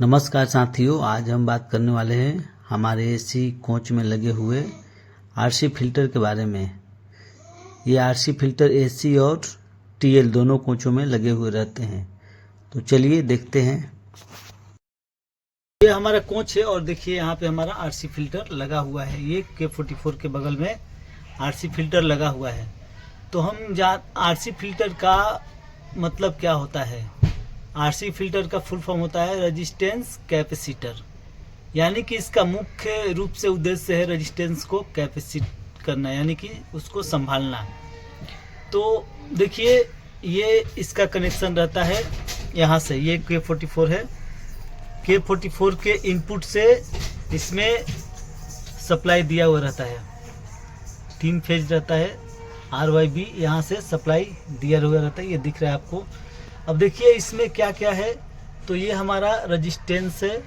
नमस्कार साथियों, आज हम बात करने वाले हैं हमारे एसी कोच में लगे हुए आरसी फिल्टर के बारे में। ये आरसी फिल्टर एसी और टीएल दोनों कोचों में लगे हुए रहते हैं। तो चलिए देखते हैं। ये हमारा कोच है और देखिए यहाँ पे हमारा आरसी फिल्टर लगा हुआ है। ये K44 के बगल में आरसी फिल्टर लगा हुआ है। तो हम आरसी फिल्टर का मतलब क्या होता है। आरसी फिल्टर का फुल फॉर्म होता है रेजिस्टेंस कैपेसिटर, यानी कि इसका मुख्य रूप से उद्देश्य है रेजिस्टेंस को कैपेसिट करना, यानी कि उसको संभालना। तो देखिए ये इसका कनेक्शन रहता है यहाँ से। ये K44 है। K44 के इनपुट से इसमें सप्लाई दिया हुआ रहता है। 3 फेज रहता है। RYB यहाँ से सप्लाई दिया हुआ रहता है। ये दिख रहा है आपको। अब देखिए इसमें क्या क्या है। तो ये हमारा रेजिस्टेंस है,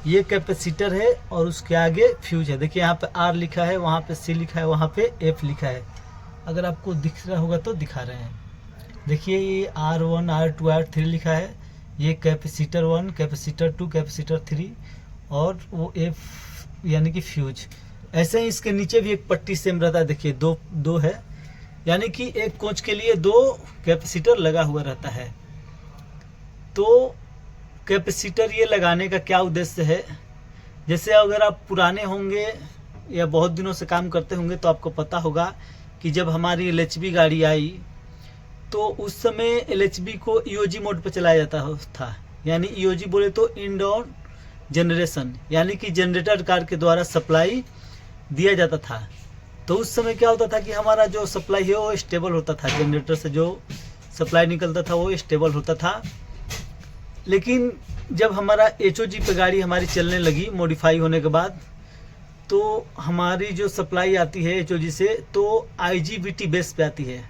ये कैपेसिटर है और उसके आगे फ्यूज है। देखिए यहाँ पे R लिखा है, वहाँ पे C लिखा है, वहाँ पे F लिखा है। अगर आपको दिख रहा होगा तो दिखा रहे हैं। देखिए ये R1 R2 R3 लिखा है। ये कैपेसिटर 1, कैपेसिटर 2, कैपेसिटर 3 और वो F यानी कि फ्यूज। ऐसे ही इसके नीचे भी एक पट्टी सेम रहता है। देखिए दो है, यानी कि एक कोच के लिए 2 कैपेसिटर लगा हुआ रहता है। तो कैपेसिटर ये लगाने का क्या उद्देश्य है। जैसे अगर आप पुराने होंगे या बहुत दिनों से काम करते होंगे तो आपको पता होगा कि जब हमारी LHB गाड़ी आई तो उस समय LHB को EOG मोड पर चलाया जाता था। यानी EOG बोले तो इंडोर जनरेशन, यानी कि जनरेटर कार के द्वारा सप्लाई दिया जाता था। तो उस समय क्या होता था कि हमारा जो सप्लाई है वो स्टेबल होता था। जनरेटर से जो सप्लाई निकलता था वो स्टेबल होता था। लेकिन जब हमारा HOG पे गाड़ी हमारी चलने लगी मॉडिफाई होने के बाद, तो हमारी जो सप्लाई आती है HOG से तो IGBT बेस पे आती है।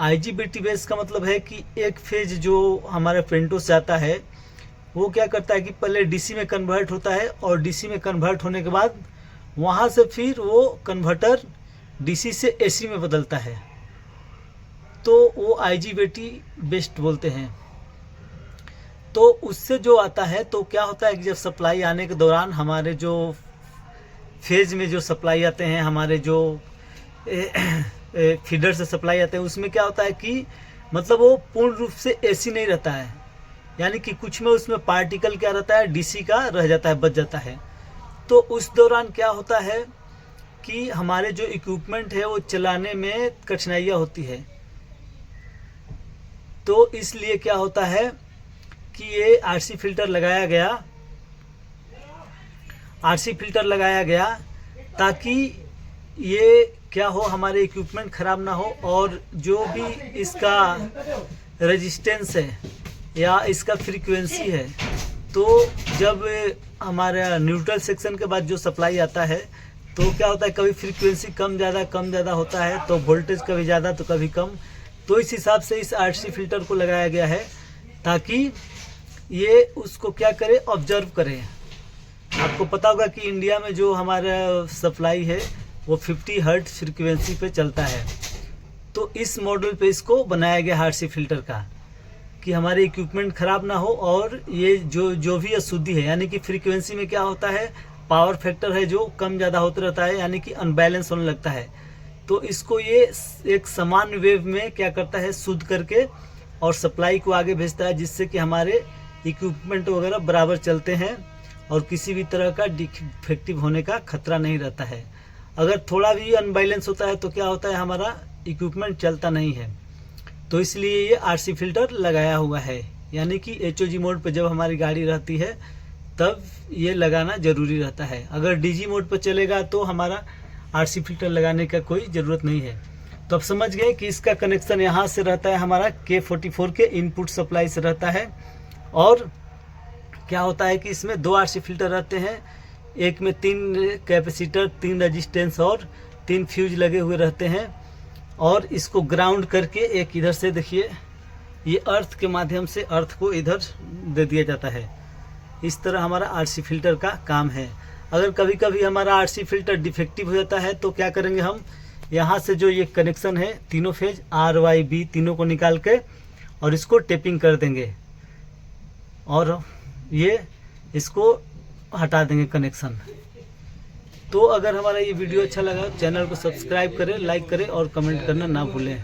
IGBT बेस का मतलब है कि एक फेज जो हमारे फेंटो से आता है वो क्या करता है कि पहले DC में कन्वर्ट होता है और DC में कन्वर्ट होने के बाद वहाँ से फिर वो कन्वर्टर DC से AC में बदलता है। तो वो IGBT बेस्ड बोलते हैं। तो उससे जो आता है तो क्या होता है कि जब सप्लाई आने के दौरान हमारे जो फेज में जो सप्लाई आते हैं, हमारे जो फीडर से सप्लाई आते हैं, उसमें क्या होता है कि मतलब वो पूर्ण रूप से AC नहीं रहता है। यानी कि कुछ में उसमें पार्टिकल क्या रहता है, DC का रह जाता है, बच जाता है। तो उस दौरान क्या होता है कि हमारे जो इक्विपमेंट है वो चलाने में कठिनाइयाँ होती है। तो इसलिए क्या होता है कि ये आरसी फिल्टर लगाया गया ताकि ये क्या हो, हमारे इक्विपमेंट ख़राब ना हो और जो भी इसका रेजिस्टेंस है या इसका फ्रीक्वेंसी है, तो जब हमारा न्यूट्रल सेक्शन के बाद जो सप्लाई आता है तो क्या होता है कभी फ्रीक्वेंसी कम ज़्यादा होता है, तो वोल्टेज कभी ज़्यादा तो कभी कम। तो इस हिसाब से इस आरसी फिल्टर को लगाया गया है ताकि ये उसको क्या करे, ऑब्जर्व करे। आपको पता होगा कि इंडिया में जो हमारा सप्लाई है वो 50 हर्ट्ज फ्रीक्वेंसी पे चलता है। तो इस मॉडल पे इसको बनाया गया आरसी फिल्टर का कि हमारे इक्विपमेंट ख़राब ना हो और ये जो भी अशुद्धि है, यानी कि फ्रीक्वेंसी में क्या होता है, पावर फैक्टर है जो कम ज़्यादा होता रहता है, यानी कि अनबैलेंस होने लगता है। तो इसको ये एक समान वेव में क्या करता है, शुद्ध करके और सप्लाई को आगे भेजता है, जिससे कि हमारे इक्विपमेंट वगैरह बराबर चलते हैं और किसी भी तरह का डिफेक्टिव होने का खतरा नहीं रहता है। अगर थोड़ा भी अनबैलेंस होता है तो क्या होता है, हमारा इक्विपमेंट चलता नहीं है। तो इसलिए ये आरसी फिल्टर लगाया हुआ है। यानी कि HOG मोड पर जब हमारी गाड़ी रहती है तब ये लगाना ज़रूरी रहता है। अगर DG मोड पर चलेगा तो हमारा आरसी फिल्टर लगाने का कोई ज़रूरत नहीं है। तो अब समझ गए कि इसका कनेक्शन यहाँ से रहता है, हमारा K44 के इनपुट सप्लाई से रहता है। और क्या होता है कि इसमें 2 आरसी फिल्टर रहते हैं। एक में 3 कैपेसिटर, 3 रेजिस्टेंस और 3 फ्यूज लगे हुए रहते हैं। और इसको ग्राउंड करके एक इधर से देखिए ये अर्थ के माध्यम से अर्थ को इधर दे दिया जाता है। इस तरह हमारा आरसी फिल्टर का काम है। अगर कभी कभी हमारा आरसी फिल्टर डिफेक्टिव हो जाता है तो क्या करेंगे हम, यहाँ से जो ये कनेक्शन है तीनों फेज RYB तीनों को निकाल के और इसको टेपिंग कर देंगे और ये इसको हटा देंगे कनेक्शन। तो अगर हमारा ये वीडियो अच्छा लगा चैनल को सब्सक्राइब करें, लाइक करें और कमेंट करना ना भूलें।